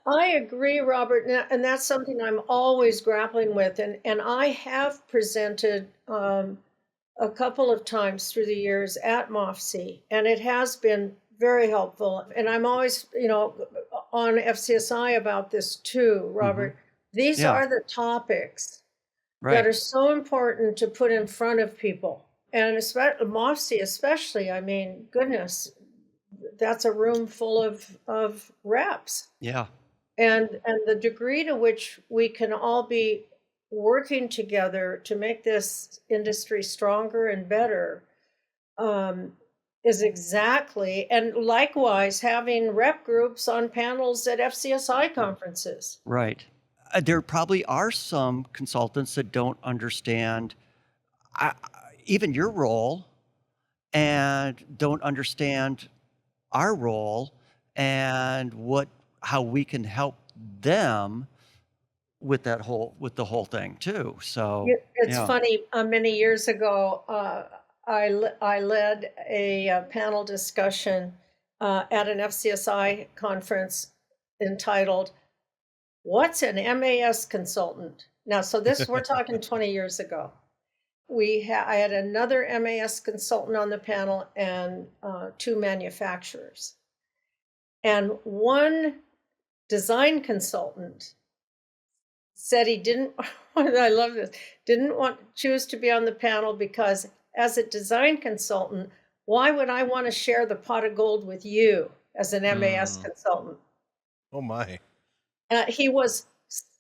A: I agree, Robert, and that's something I'm always grappling with, and I have presented a couple of times through the years at MAFSI, and it has been very helpful. And I'm always, on FCSI about this too, Robert. These
C: Yeah.
A: are the topics that
C: right,
A: are so important to put in front of people, and especially MAFSI, especially. I mean, goodness, that's a room full of reps.
C: yeah,
A: And the degree to which we can all be working together to make this industry stronger and better is exactly, and likewise having rep groups on panels at FCSI conferences.
C: right. There probably are some consultants that don't understand uh, even your role and don't understand our role and how we can help them with the whole thing too. So
A: It's
C: yeah.
A: funny, many years ago, I led a panel discussion at an FCSI conference entitled, "What's an MAS consultant?" Now, so this, we're talking 20 years ago. I had another MAS consultant on the panel and 2 manufacturers. And one design consultant said he didn't, I love this, didn't choose to be on the panel because as a design consultant, why would I want to share the pot of gold with you as an MAS consultant?
D: Oh my.
A: He was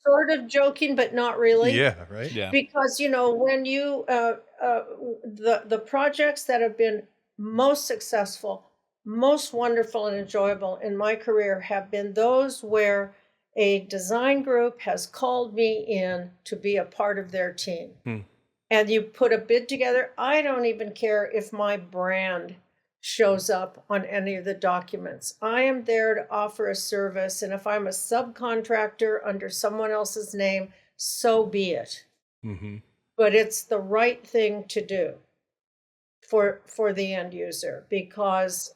A: sort of joking, but not really.
D: Yeah, right?
B: Yeah.
A: Because, when you, the projects that have been most successful, most wonderful and enjoyable in my career have been those where a design group has called me in to be a part of their team. And you put a bid together. I don't even care if my brand shows up on any of the documents. I am there to offer a service. And if I'm a subcontractor under someone else's name, so be it. But it's the right thing to do for the end user, because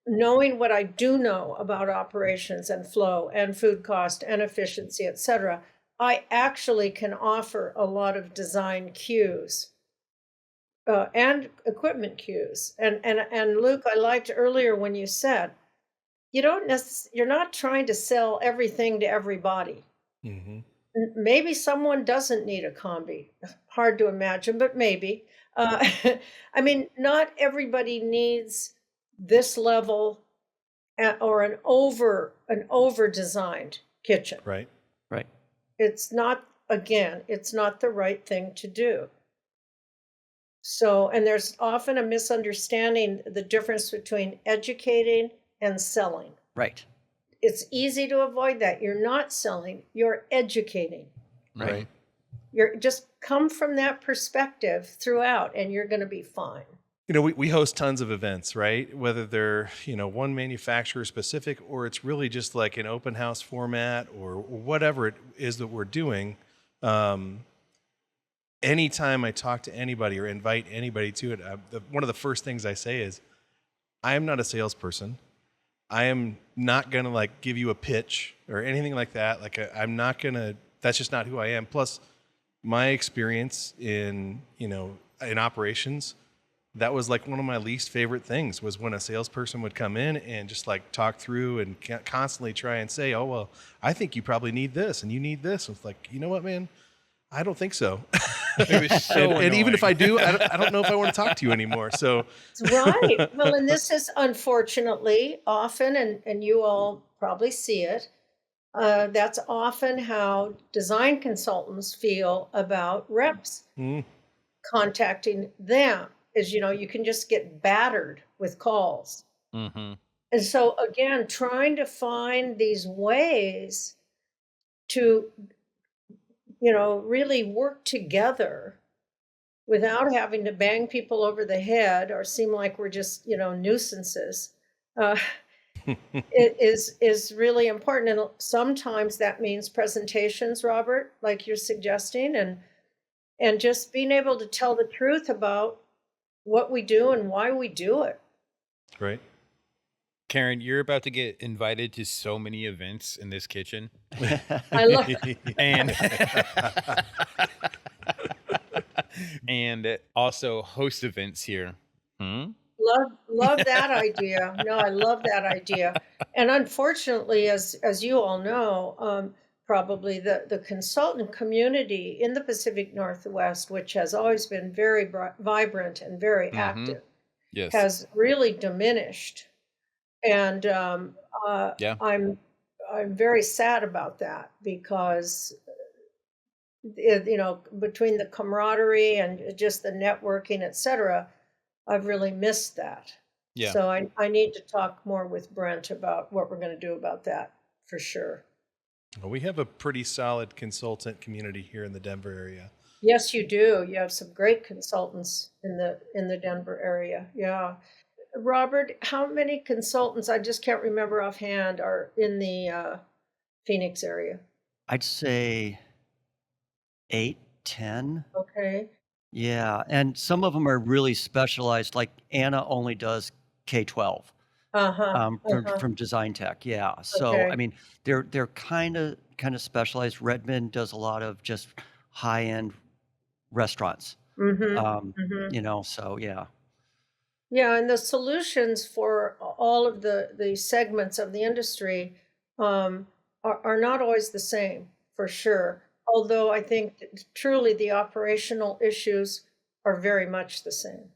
A: knowing what I do know about operations and flow and food cost and efficiency, et cetera, I actually can offer a lot of design cues and equipment cues. And Luke, I liked earlier when you said, you're not trying to sell everything to everybody. Maybe someone doesn't need a combi. Hard to imagine, but maybe. I mean, not everybody needs this level or an over designed kitchen.
D: Right.
C: Right.
A: It's not the right thing to do. So, and there's often a misunderstanding the difference between educating and selling.
C: Right.
A: It's easy to avoid that. You're not selling, you're educating.
D: Right.
A: You're just come from that perspective throughout and you're going to be fine.
D: We host tons of events, right? Whether they're, one manufacturer specific, or it's really just like an open house format or whatever it is that we're doing. Anytime I talk to anybody or invite anybody to it, one of the first things I say is, I am not a salesperson. I am not going to give you a pitch or anything like that. I'm not going to, that's just not who I am. Plus my experience in operations, that was one of my least favorite things, was when a salesperson would come in and just talk through and constantly try and say, oh, well, I think you probably need this and you need this. It's you know what, man? I don't think so.
B: It was so
D: and even if I
B: annoying.
D: do, I don't know if I want to talk to you anymore. So
A: Right. Well, and this is unfortunately often, and you all probably see it, that's often how design consultants feel about reps contacting them, is, you can just get battered with calls. And so again, trying to find these ways to, really work together without having to bang people over the head or seem like we're just, nuisances, it is really important. And sometimes that means presentations, Robert, like you're suggesting, and just being able to tell the truth about what we do and why we do it.
D: right.
B: Karen, you're about to get invited to so many events in this kitchen.
A: I love
B: And and also host events here.
A: love that idea. No, I love that idea. And unfortunately, as you all know, probably the consultant community in the Pacific Northwest, which has always been very vibrant and very active,
B: Yes.
A: has really diminished. And
B: Yeah.
A: I'm very sad about that, because between the camaraderie and just the networking, et cetera, I've really missed that.
B: Yeah.
A: So I need to talk more with Brent about what we're going to do about that, for sure.
D: Well, we have a pretty solid consultant community here in the Denver area.
A: Yes, you do. You have some great consultants in the Denver area. Yeah. Robert, how many consultants, I just can't remember offhand, are in the Phoenix area?
C: I'd say 8, 10.
A: Okay.
C: Yeah. And some of them are really specialized. Like Anna only does K-12 from design tech. Yeah. So,
A: Okay.
C: I mean, they're kind of specialized. Redmond does a lot of just high-end restaurants.
A: Mm-hmm.
C: Um,
A: Mm-hmm.
C: so yeah.
A: Yeah, and the solutions for all of the segments of the industry are not always the same, for sure. Although I think that truly the operational issues are very much the same.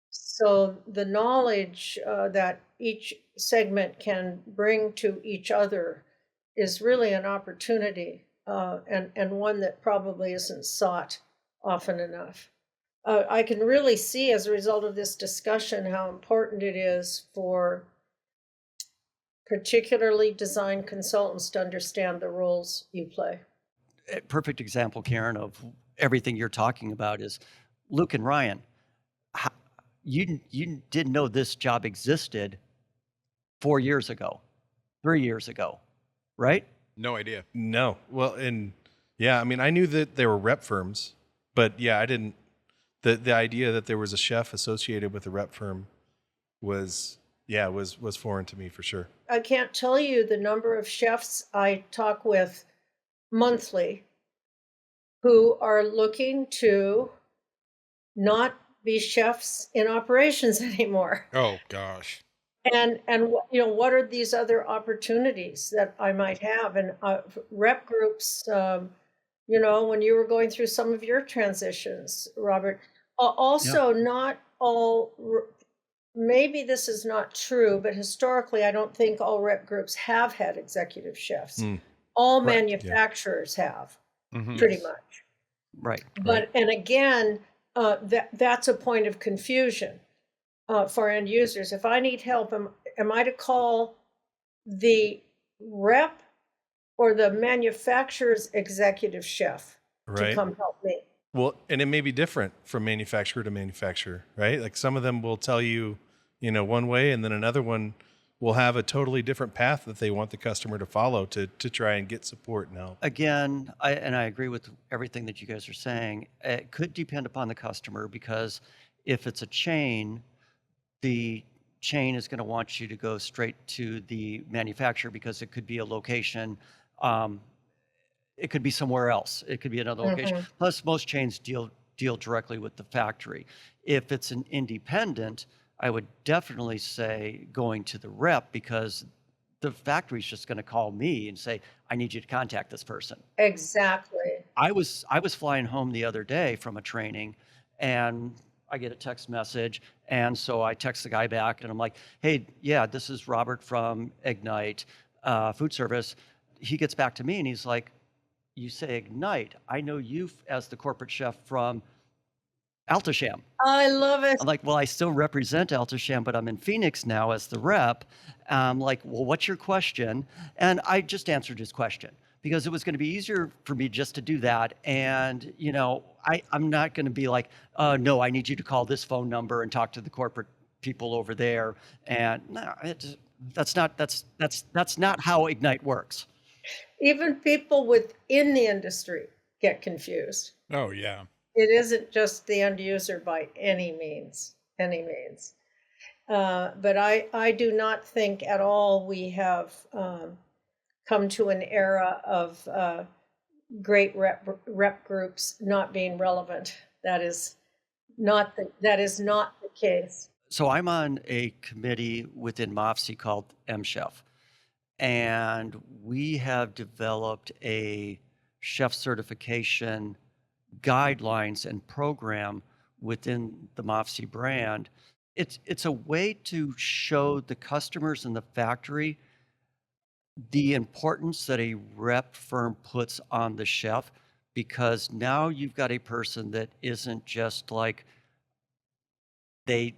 A: So the knowledge that each segment can bring to each other is really an opportunity, and one that probably isn't sought often enough. I can really see as a result of this discussion how important it is for particularly design consultants to understand the roles you play.
C: A perfect example, Karen, of everything you're talking about is Luke and Ryan. How, you didn't know this job existed 4 years ago, 3 years ago, right?
B: No idea.
D: No. Well, and yeah, I mean, I knew that there were rep firms, but yeah, I didn't. The idea that there was a chef associated with a rep firm was was foreign to me for sure.
A: I can't tell you the number of chefs I talk with monthly who are looking to not be chefs in operations anymore.
B: Oh gosh.
A: And what are these other opportunities that I might have? And rep groups, when you were going through some of your transitions, Robert,
C: Yeah.
A: also not all. Maybe this is not true, but historically, I don't think all rep groups have had executive chefs.
D: Mm,
A: All
D: correct. Yeah.
A: manufacturers have,
B: Mhm.
A: pretty
C: Yes.
A: much.
C: Right.
A: But and again, that's a point of confusion for end users. If I need help, am I to call the rep or the manufacturer's executive chef to
D: Right.
A: come help me?
D: Well, and it may be different from manufacturer to manufacturer, right? Like some of them will tell you, one way, and then another one will have a totally different path that they want the customer to follow to try and get support and help.
C: Again, I agree with everything that you guys are saying. It could depend upon the customer because if it's a chain, the chain is going to want you to go straight to the manufacturer because it could be a location. Um, it could be somewhere else. It could be another location.
A: Mhm.
C: Plus, most chains deal directly with the factory. If it's an independent, I would definitely say going to the rep because the factory's just going to call me and say, "I need you to contact this person."
A: Exactly.
C: I was flying home the other day from a training, and I get a text message, and so I text the guy back, and I'm like, "Hey, yeah, this is Robert from Ignite Food Service." He gets back to me, and he's like, "You say Ignite? I know you as the corporate chef from Altosham."
A: I love it.
C: I'm like, "Well, I still represent Altosham, but I'm in Phoenix now as the rep." I'm like, "Well, what's your question?" And I just answered his question because it was going to be easier for me just to do that. And, I'm not going to be like, "No, I need you to call this phone number and talk to the corporate people over there." And no, that's not how Ignite works.
A: Even people within the industry get confused.
B: Oh yeah.
A: It isn't just the end user by any means, any means. But I do not think at all we have come to an era of great rep groups not being relevant. That is not the case.
C: So I'm on a committee within MAFSI called MChef, and we have developed a chef certification guidelines and program within the MAFSI brand. It's a way to show the customers in the factory the importance that a rep firm puts on the chef because now you've got a person that isn't just like they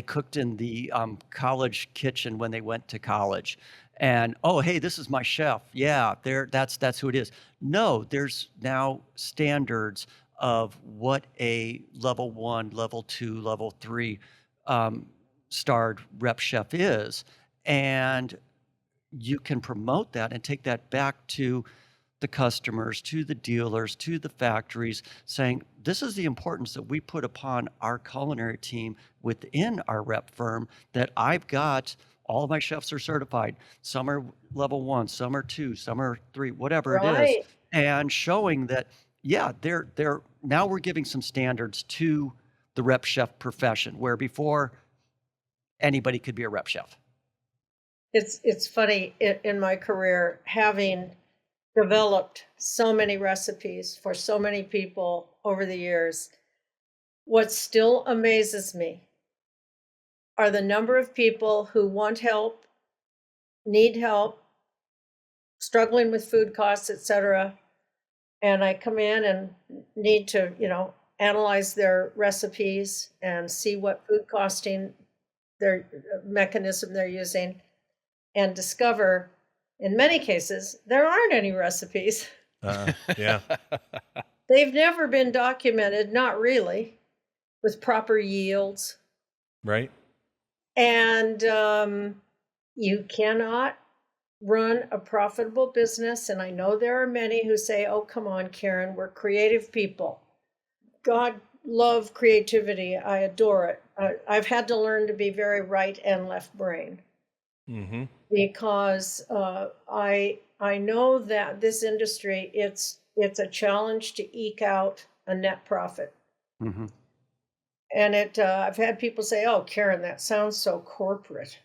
C: cooked in the college kitchen when they went to college, and oh hey, this is my chef. Yeah, that's who it is. No, there's now standards of what a level 1, level 2, level 3 starred rep chef is, and you can promote that and take that back to the customers, to the dealers, to the factories, saying, this is the importance that we put upon our culinary team within our rep firm, that I've got all of my chefs are certified. Some are level 1, some are 2, some are 3, whatever it is.
A: Right.
C: And showing that yeah, they're now we're giving some standards to the rep chef profession, where before anybody could be a rep chef.
A: It's funny in my career, having developed so many recipes for so many people over the years, what still amazes me are the number of people who want help, need help, struggling with food costs, etc. And I come in and need to, analyze their recipes and see what food costing their mechanism they're using, and discover in many cases there aren't any recipes.
D: Yeah.
A: They've never been documented, not really, with proper yields.
D: Right.
A: And you cannot run a profitable business. And I know there are many who say, oh, come on, Karen, we're creative people. God love creativity. I adore it. I've had to learn to be very right and left brain,
D: Mm-hmm.
A: because I know that this industry, it's a challenge to eke out a net profit.
C: Hmm.
A: And I've had people say, oh, Karen, that sounds so corporate.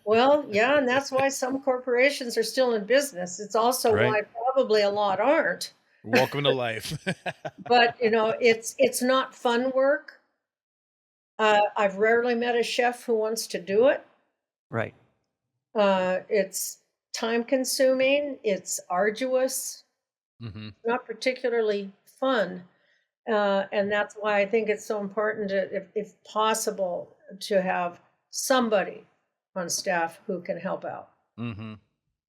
A: Well, yeah, and that's why some corporations are still in business. It's also
D: Right.
A: why probably a lot aren't.
B: Welcome to life.
A: But it's not fun work. I've rarely met a chef who wants to do it.
C: Right.
A: It's time consuming. It's arduous.
B: Hmm.
A: Not particularly fun. And that's why I think it's so important to, if possible, to have somebody on staff who can help out.
B: Hmm.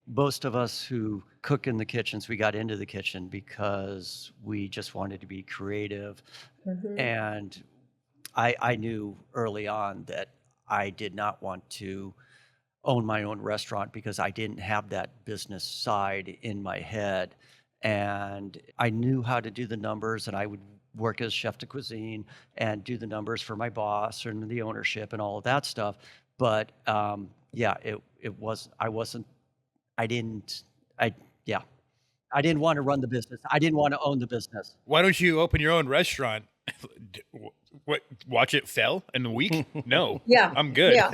C: Most of us who cook in the kitchens, we got into the kitchen because we just wanted to be creative.
A: Mhm.
C: And I knew early on that I did not want to own my own restaurant because I didn't have that business side in my head. And I knew how to do the numbers, and I would work as chef de cuisine and do the numbers for my boss and the ownership and all of that stuff. But yeah, it was, I didn't, I, yeah, I didn't want to run the business. I didn't want to own the business.
B: Why don't you open your own restaurant? What? Watch it fail in a week? No,
A: Yeah,
B: I'm good.
A: yeah.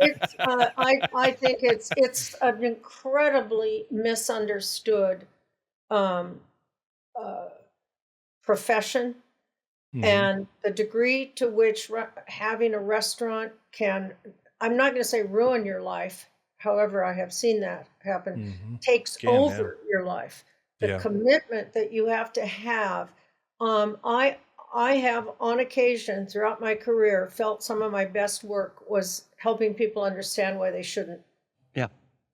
A: It's I think it's an incredibly misunderstood um, uh, profession,
D: Mm-hmm.
A: and the degree to which having a restaurant can, I'm not going to say ruin your life, however I have seen that happen,
D: Mm-hmm.
A: takes
D: Can, yeah.
A: over your life. The
D: Yeah.
A: commitment that you have to have. I have on occasion throughout my career felt some of my best work was helping people understand why they shouldn't.
C: Yeah.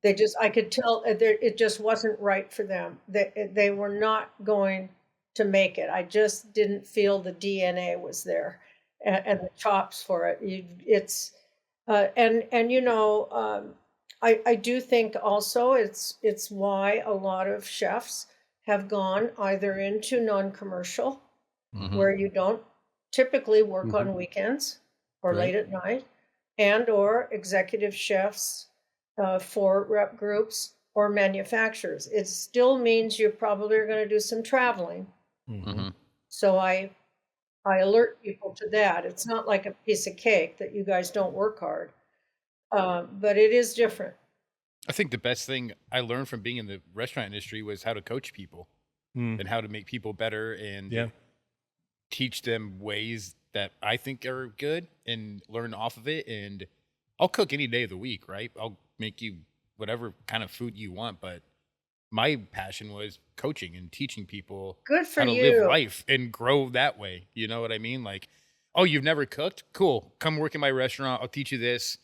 A: I could tell it just wasn't right for them. They were not going to make it. I just didn't feel the DNA was there, and the chops for it. I do think also it's why a lot of chefs have gone either into non-commercial,
B: Mhm.
A: where you don't typically work
C: Mhm.
A: on weekends or
D: Right.
A: late at night, and or executive chefs for rep groups or manufacturers. It still means you probably are going to do some traveling.
D: Mm-hmm.
B: Mhm.
A: So I alert people to that. It's not like a piece of cake that you guys don't work hard, but it is different.
B: I think the best thing I learned from being in the restaurant industry was how to coach people
D: Mm.
B: and how to make people better and
D: Yeah.
B: teach them ways that I think are good and learn off of it. And I'll cook any day of the week, right? I'll make you whatever kind of food you want. But my passion was coaching and teaching people
A: Good for
B: how to live
A: you.
B: life and grow that way. You know what I mean? Like, oh, you've never cooked? Cool. Come work in my restaurant. I'll teach you this.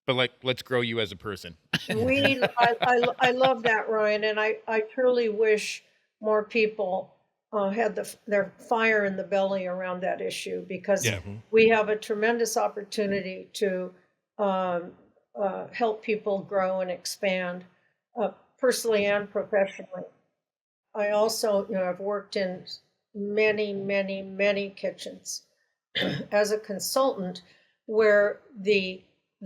B: But like, let's grow you as a person.
A: I love that, Ryan, and I truly wish more people had their fire in the belly around that issue, because
B: Yeah.
D: Mhm.
A: we have a tremendous opportunity to um, help people grow and expand, personally and professionally. I also, I've worked in many, many, many kitchens as a consultant, where the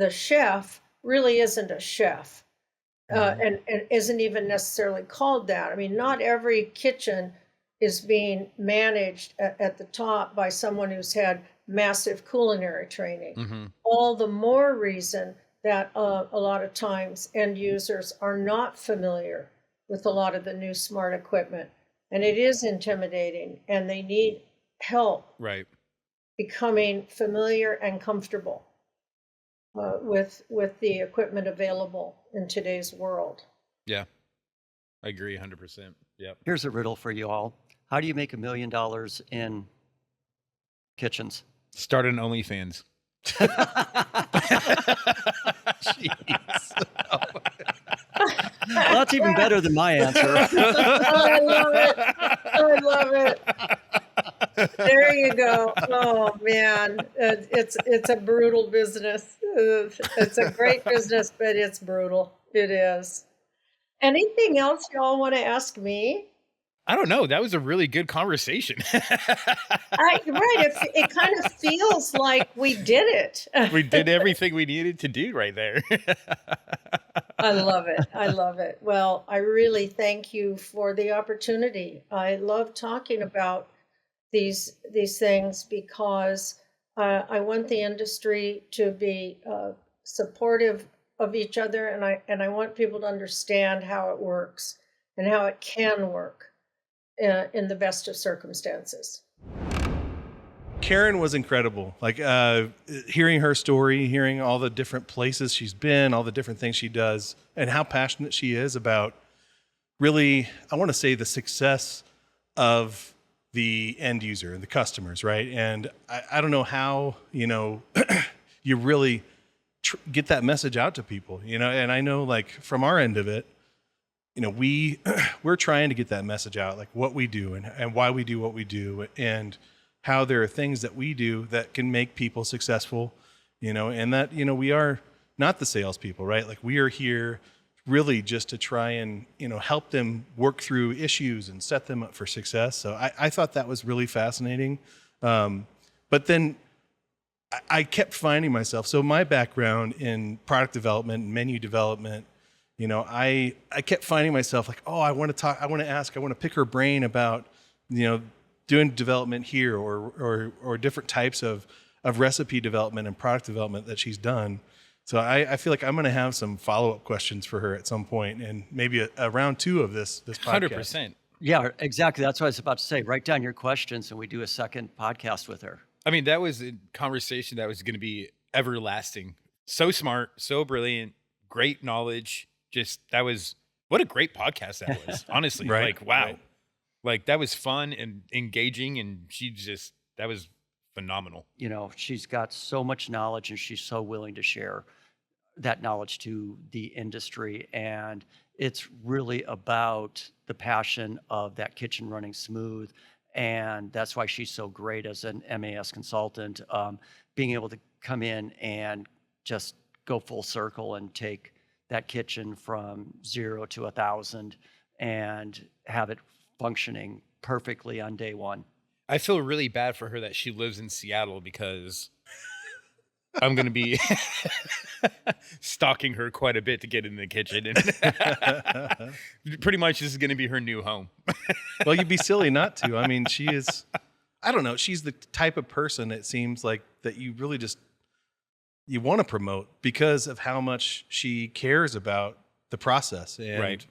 A: chef really isn't a chef,
D: Mhm.
A: and isn't even necessarily called that. I mean, not every kitchen is being managed at the top by someone who's had massive culinary training.
B: Mm-hmm.
A: All the more reason that a lot of times end users are not familiar with a lot of the new smart equipment. And it is intimidating, and they need help
B: Right.
A: becoming familiar and comfortable with the equipment available in today's world.
B: Yeah. I agree 100%. Yep.
C: Here's a riddle for you all. How do you make $1 million in kitchens?
B: Start an OnlyFans.
D: Jeez.
C: Well, that's even better than my answer.
A: I love it. I love it. There you go. Oh man, it's a brutal business. It's a great business, but it's brutal. It is. Anything else y'all want to ask me?
B: I don't know. That was a really good conversation.
A: Right. It kind of feels like we did it.
B: We did everything we needed to do right there.
A: I love it. I love it. Well, I really thank you for the opportunity. I love talking about these things because I want the industry to be supportive of each other, and I want people to understand how it works and how it can work in the best of circumstances.
D: Karen was incredible. Like hearing her story, hearing all the different places she's been, all the different things she does, and how passionate she is about really, I want to say, the success of the end user and the customers, right? And I don't know how, you really get that message out to people, and I know, like, from our end of it, we're trying to get that message out, like what we do and why we do what we do, and how there are things that we do that can make people successful, and that, we are not the salespeople, right? Like, we are here really just to try and, help them work through issues and set them up for success. So I thought that was really fascinating. But then I kept finding myself, so my background in product development and menu development, I kept finding myself like, oh, I want to pick her brain about, doing development here or different types of recipe development and product development that she's done. So I feel like I'm going to have some follow-up questions for her at some point, and maybe a round 2 of this podcast.
B: 100%.
C: Yeah, exactly. That's what I was about to say. Write down your questions and we do a second podcast with her.
B: I mean, that was a conversation that was going to be everlasting. So smart, so brilliant, great knowledge. What a great podcast that was, honestly.
D: Right.
B: Like, wow.
D: Right.
B: Like, that was fun and engaging, and that was phenomenal.
C: She's got so much knowledge and she's so willing to share that knowledge to the industry. And it's really about the passion of that kitchen running smooth. And that's why she's so great as an MAS consultant, being able to come in and just go full circle and take that kitchen from 0 to 1,000 and have it functioning perfectly on day one.
B: I feel really bad for her that she lives in Seattle, because I'm going to be stalking her quite a bit to get in the kitchen. And pretty much this is going to be her new home.
D: Well, you'd be silly not to. I mean, she is, I don't know, she's the type of person, it seems like, that you really just, you want to promote because of how much she cares about the process and,
B: right,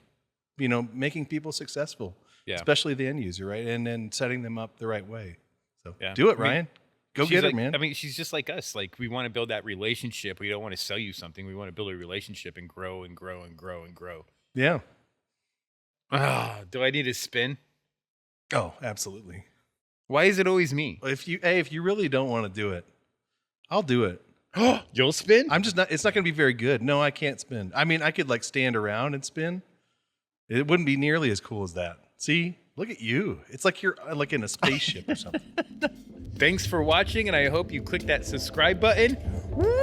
D: making people successful.
B: Yeah.
D: Especially the end user, right? And then setting them up the right way. So
B: yeah.
D: Do it, Ryan. Go get it, man.
B: I mean, she's just like us. Like, we want to build that relationship. We don't want to sell you something. We want to build a relationship and grow and grow and grow and grow.
D: Yeah.
B: Do I need a spin?
D: Oh, absolutely.
B: Why is it always me?
D: If you really don't want to do it, I'll do it.
B: You'll spin?
D: It's not going to be very good. No, I can't spin. I mean, I could like stand around and spin. It wouldn't be nearly as cool as that. See, look at you. It's like you're like in a spaceship or something.
B: Thanks for watching, and I hope you click that subscribe button. Whee!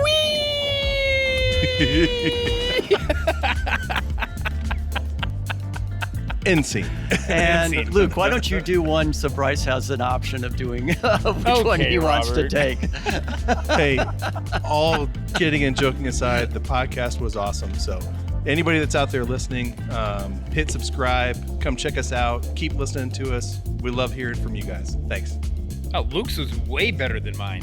D: End scene.
C: And Luke, why don't you do one so Bryce has an option of doing which one he wants to
B: Robert.
C: take.
D: Hey, all kidding and joking aside, the podcast was awesome. So anybody that's out there listening, hit subscribe, come check us out, keep listening to us. We love hearing from you guys. Thanks.
B: Oh, Luke's was way better than mine.